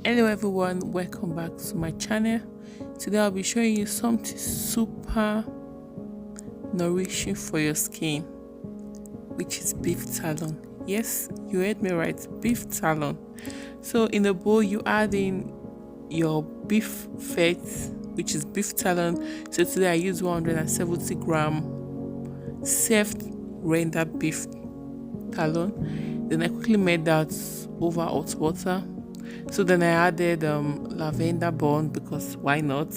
Hello everyone, welcome back to my channel. Today I'll be showing you something super nourishing for your skin, which is beef tallow. Yes, you heard me right, beef tallow. So in the bowl you add in your beef fat, which is beef tallow. So today I use 170 gram soft rendered beef tallow. Then I quickly made that over hot water. So then I added lavender bun, because why not?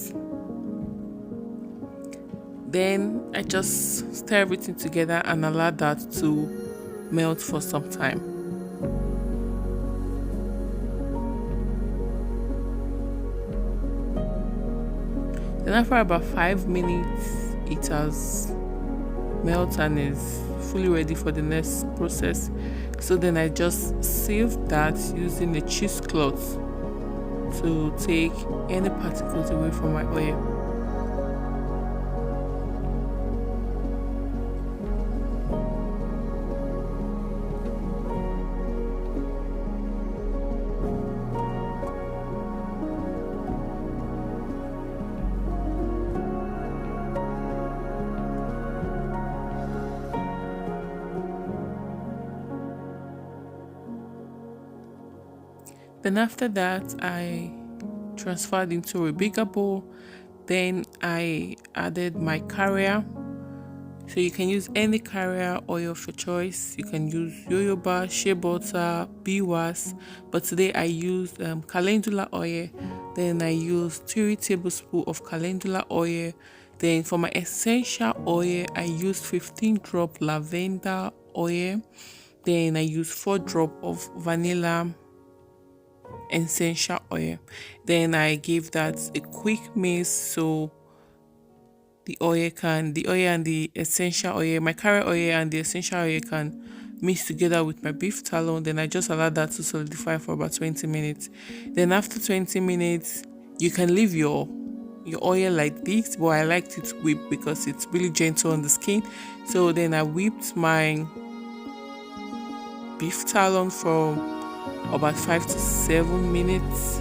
Then I just stir everything together and allow that to melt for some time. Then after about 5 minutes, it has melted and is fully ready for the next process. So then I just sieve that using a cheesecloth to take any particles away from my oil. Then after that, I transferred into a bigger bowl. Then I added my carrier. So you can use any carrier oil of your choice. You can use jojoba, shea butter, beeswax. But today I used calendula oil. Then I used 3 tablespoons of calendula oil. Then for my essential oil, I used 15-drop lavender oil. Then I used 4 drops of vanilla essential oil. Then I gave that a quick mix so the oil and the essential oil, my carrot oil and the essential oil can mix together with my beef tallow. Then I just allow that to solidify for about 20 minutes. Then after 20 minutes, you can leave your oil like this, but I liked it whipped because it's really gentle on the skin. So then I whipped my beef tallow for about 5 to 7 minutes.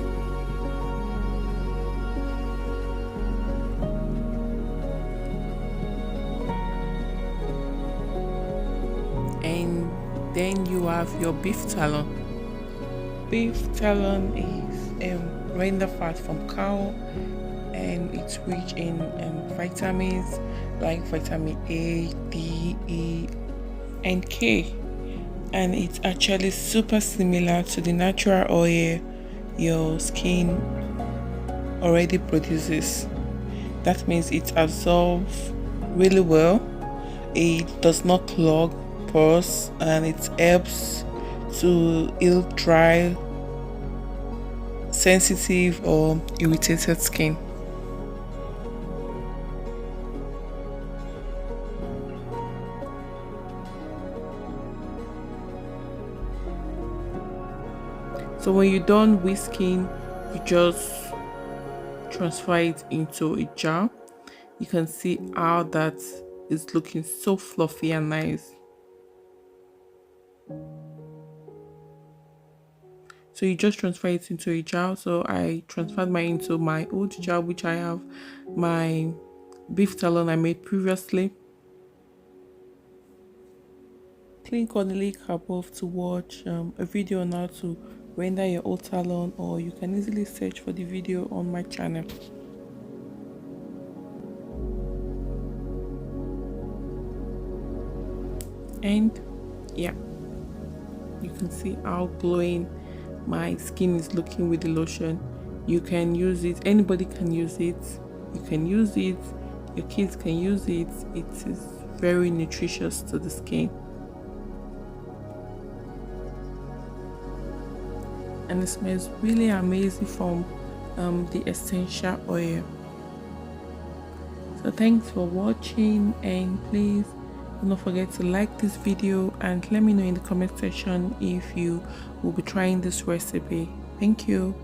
And then you have your beef tallow. Beef tallow is render fat from cow, and it's rich in vitamins like vitamin A, D, E, and K. And it's actually super similar to the natural oil your skin already produces. That means it absorbs really well, it does not clog pores, and it helps to heal dry, sensitive, or irritated skin. So when you're done whisking, you just transfer it into a jar. You can see how that is looking so fluffy and nice. So you just transfer it into a jar. So I transferred mine into my old jar, which I have my beef tallow I made previously. Click on the link above to watch a video on how to render your old tallow, or you can easily search for the video on my channel. And yeah, you can see how glowing my skin is looking with the lotion. You can use it, anybody can use it, you can use it, your kids can use it. It is very nutritious to the skin, and it smells really amazing from the essential oil. So thanks for watching, and please do not forget to like this video and let me know in the comment section if you will be trying this recipe. Thank you.